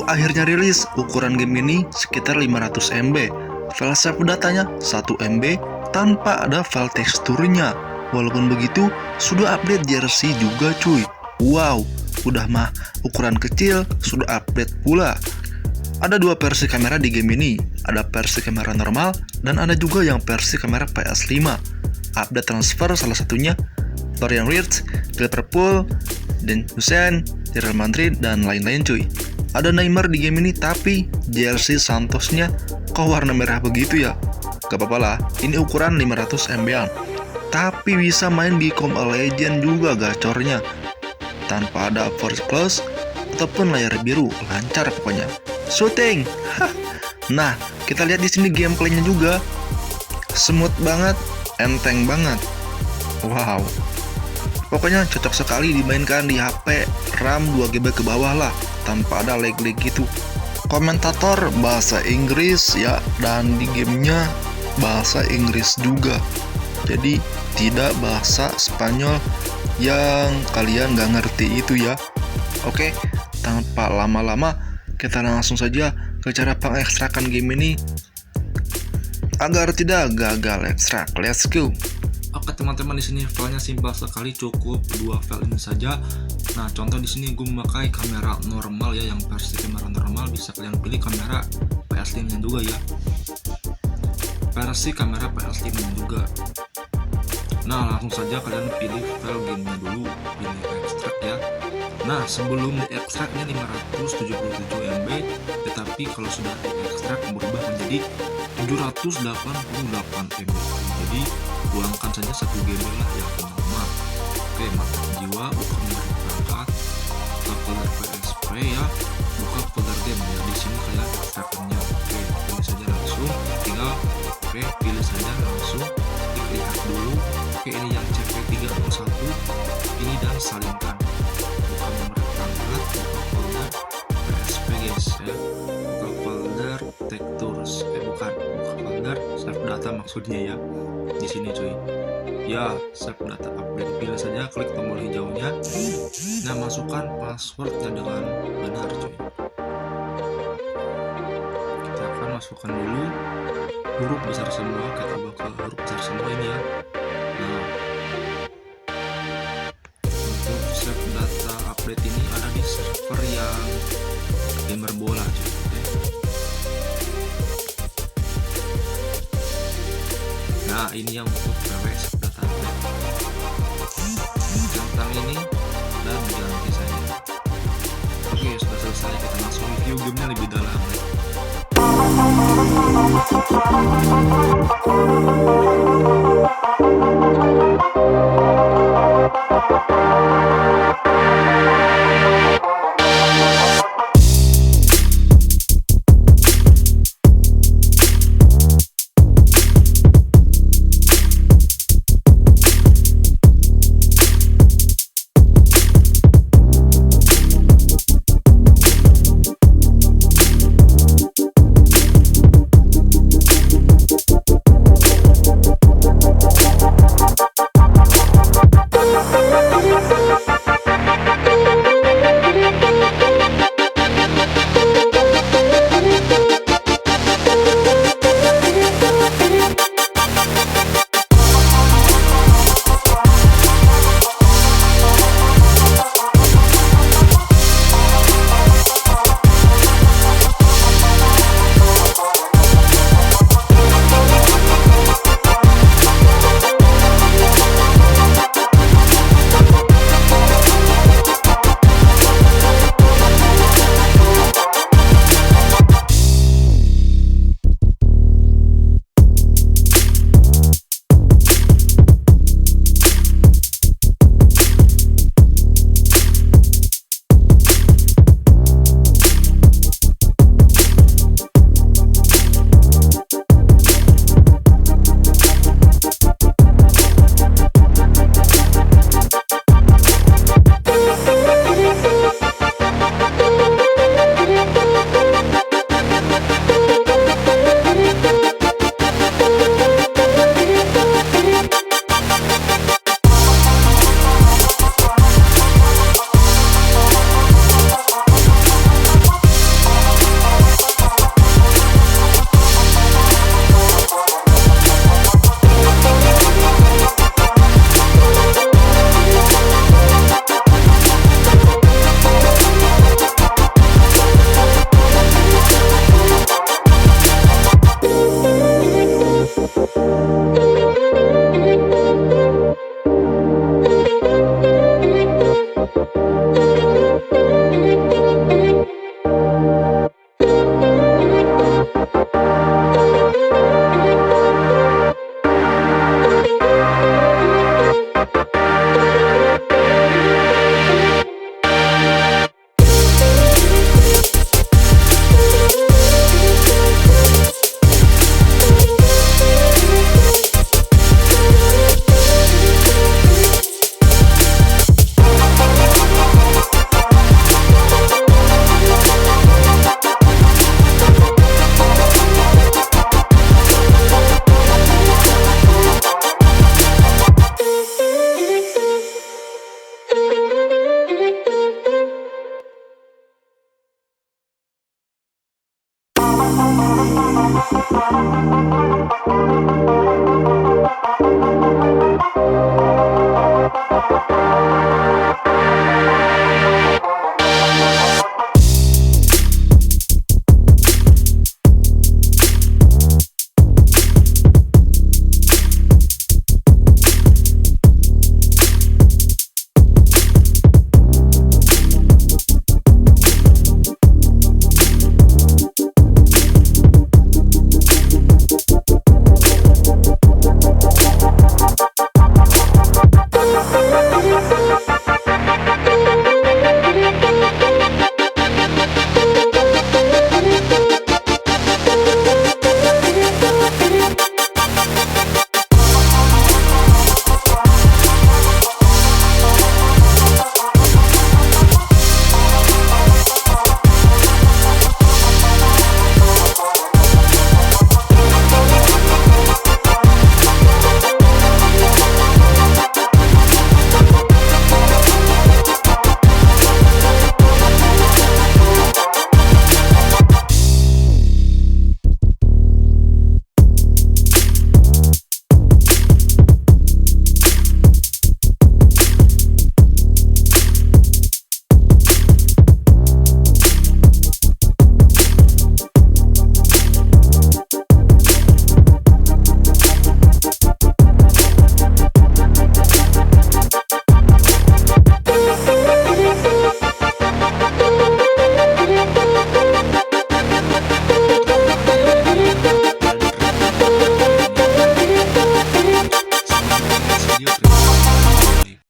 akhirnya rilis. Ukuran game ini sekitar 500 MB. File save datanya 1 MB tanpa ada file teksturnya. Walaupun begitu, sudah update jersey juga cuy. Wow, udah mah ukuran kecil, sudah update pula. Ada dua versi kamera di game ini. Ada versi kamera normal dan ada juga yang versi kamera PS5. Update transfer salah satunya Florian Wirtz, Liverpool, Dan Hussein, Real Madrid, dan lain-lain cuy. Ada Neymar di game ini tapi jersey Santosnya kok warna merah begitu ya? Gak apa-apa lah, ini ukuran 500 MB-an. Tapi bisa main di Mobile Legends juga gacornya. Tanpa ada force close ataupun layar biru, lancar pokoknya. Shooting. Nah, kita lihat di sini gameplaynya juga. Smooth banget, enteng banget. Wow. Pokoknya cocok sekali dimainkan di HP RAM 2GB ke bawah lah, tanpa ada lag-lag gitu. Komentator bahasa Inggris ya, dan di gamenya bahasa Inggris juga. Jadi tidak bahasa Spanyol yang kalian gak ngerti itu ya. Oke, tanpa lama-lama kita langsung saja ke cara pengekstrakan game ini agar tidak gagal ekstrak. Let's go. Oke teman-teman, di sini filenya simpel sekali, cukup dua file ini saja. Nah, contoh di sini gue memakai kamera normal ya, yang versi kamera normal bisa kalian pilih kamera PS5 nya juga ya. Versi kamera PS5 nya juga. Nah, langsung saja kalian pilih file gamenya dulu, pilih ekstrak ya. Nah, sebelum diekstraknya 577 MB, tetapi kalau sudah diekstrak berubah menjadi 788 MB. Jadi buangkan saja 1 GB lah ya teman-teman. Oke, mantap jiwa, buka dari perangkat, buka folder PS Play ya, buka folder game ya. Di sini kalian ekstraknya. Oke, pilih saja langsung, tinggal pilih saja langsung, dilihat dulu. Oke, ini yang CP301 ini, dan salingkan. Buka nomor perangkat, buka folder PSP guys ya, buka folder Textures, buka folder save data maksudnya ya. Di sini cuy ya, save data update, pilih saja, klik tombol hijaunya. Nah, masukkan passwordnya dengan benar cuy. Kita akan masukkan dulu huruf besar semua, kita ubah ke huruf besar semua ini ya. Nah, untuk save data update ini ada di server yang gamer bola cuy. Nah, ini yang untuk PWS data update. Tentang ini dan ganti saja. Oke, sudah selesai, kita langsung review gamenya lebih dalam.